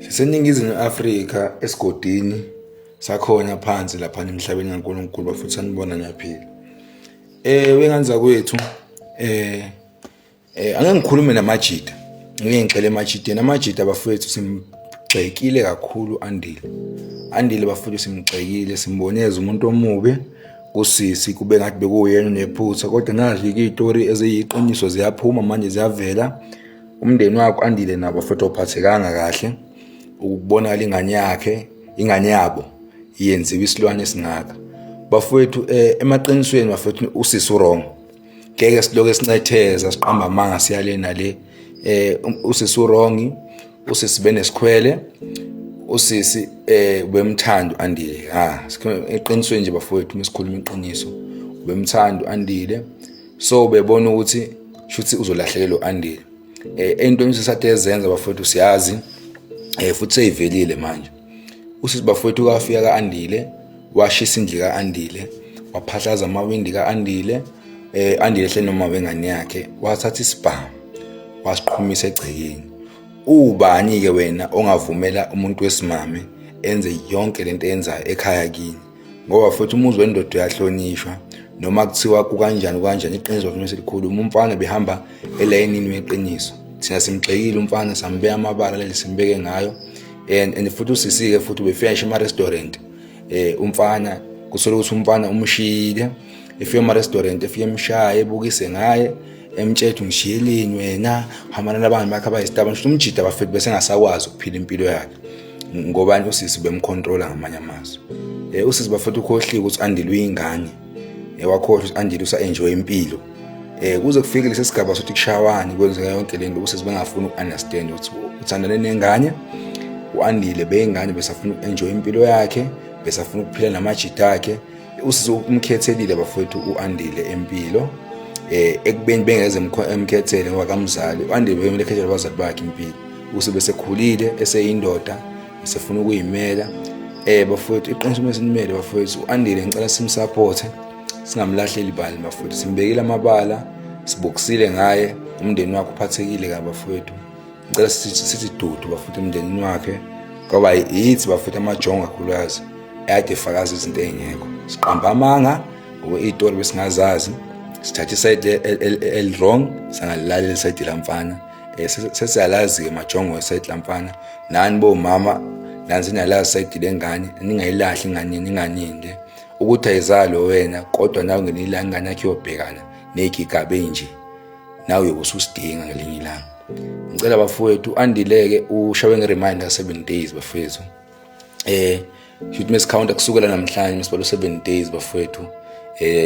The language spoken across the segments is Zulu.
Siseningizimu Afrika esigodini sakhona phansi lapha emhlabeni kaNkulunkulu futhi sanibona nyaphila. Wenganza kwethu angeke ngikhulume namajida. Ngeke ngixele emajideni. Amajida bafowethu simgxekile kakhulu Andile. Andile bafowethu simgxekile, simboneza umuntu omubi kusisi kube ngathi bekuyena nephutha, kodwa nazi izitori eziyiqiniso ziyaphuma manje ziyavela. Umndeni wakho Andile nabo bafowethu ophathekanga kahle. Ukubonakala ingane yabo yenziwe isilwane esingaka. Bafowethu emaqinisweni bafowethu usisi wrong. Ngeke siloke sinetheza siqamba amanga siyale nale. Usisi wrong, usisi benesikhwele, usisi ubemthando Andile. Eqinisweni nje bafowethu mesikhuluma iqiniso. Ubemthando Andile. So bebona ukuthi shuthi uzolahlekelwa Andile. Into esisathe ezenza bafowethu siyazi futhi seyivelile manje. Usisi bafowethu kafika kaAndile, washisa indlu kaAndile, waphahlaza amawindi kaAndile. Andile hle noma wengane yakhe, wathatha isibhamu, wasiqhumisa egcekeni. Ubani ke wena ongavumela umuntu wesimame enze yonke lento eyenzayo ekhaya kini? Ngoba futhi umuzi wendoda uyahlonishwa noma kuthiwa kukanjani iqiniso futhi selikhuluma. Umfana behamba elayinini weqiniso. Thina simgxekile umfana sambeka amabala leli simbeke ngayo. And futhi usisike futhi befika ema restaurant. Umfana kusolo ukuthi umfana umshiyile, efika ema restaurant efika emshaye ebukise ngaye, emtshela ngishiyeleni wena, hamana nabantu bakhe abayisitaba. Ngisho umjida bafethu bese ngasakwazi ukuphila impilo yakhe. Ngobani usisi bemcontrola ngamanye amazwi. Usisi bafethu ukhohliwe ukuthi Andile uyingane. Wakhohlwa ukuthi Andile usa-enjoy impilo. Kuze kufike lesi sigaba sokuthi kushawani kwenzeka yonke lento usisi bengafuni ukunderstand ukuthi uthandane nengane. uAndile beyingane besafuna ukenjoy impilo yakhe, besafuna ukuphila namajida akhe. Usisi umkhethelile bafowethu uAndile empilo. Ekubeni bengeze emkhethele ngoba kamzali uAndile bemele khethela abazali bakhe impilo. Usisi besekhulile eseyindoda esefuna ukuyimela. Bafowethu iqiniso mesinimele bafowethu uAndile ngicela simsupport, singamlahleli ibali bafowethu. Simbekile amabala, sibokisile ngaye, umndeni wakhe uphathekile kabi bafowethu. Ngicela sithi dudu bafowethu emndenini wakhe ngoba yithi bafowethu amajongo kakhulukazi ade fakaza izinto ezingekho. Siqamba amanga izitori besingazazi, sithatha iside elwrong sangalalela iside lamfana. Sesiyalazi ke majongo eside lamfana. Nani bomama nansi niyalazi iside lengane, ningayilahli ingane ninganinde ukuthi ayizalo wena, kodwa nawe ngenila ingane yakhe yobhekana nezigabe enje nawe uyokusidinga ngelinye ilanga. Ngicela bafowethu uAndile ushawe ngereminder 7 days bafowethu. Should mes count kusukela namhlanje mesibalo 7 days bafowethu.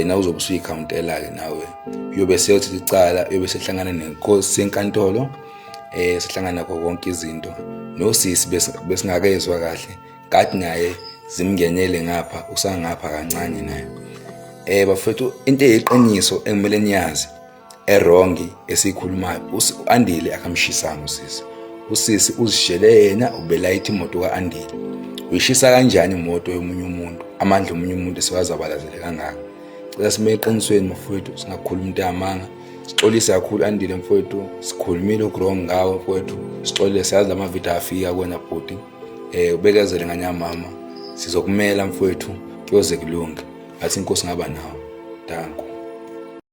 Na uzobe usuyicountela ke nawe. Uyobe seyothi icala, uyobe sehlangana nenkosi senkantolo. Sehlangana nakho konke izinto. Nosisi besingakezwe kahle. Kade naye zimngenele ngapha, usangapha kancane naye. Bafowethu into eyiqiniso engimele niyazi wrong esikhulumayo. uAndile akamshisanga usisi. Usisi uzishele yena ubelayitha imoto kaAndile. Uyishisa kanjani imoto yomunye umuntu? Amandla omunye umuntu esiwazabalazele kangaka. Cela sime eqinisweni bafowethu, singakhuluma into yamanga. Sixolisa kakhulu Andile mfowethu, sikhulumile uwrong ngawe mfowethu. Sixolile siyazi amavidiyo afika kuwena bhuti. Ubekezele nganya mama. Sizokumela mfowethu kuyoze kulunge. Athi inkosi ngaba nawe. Danko.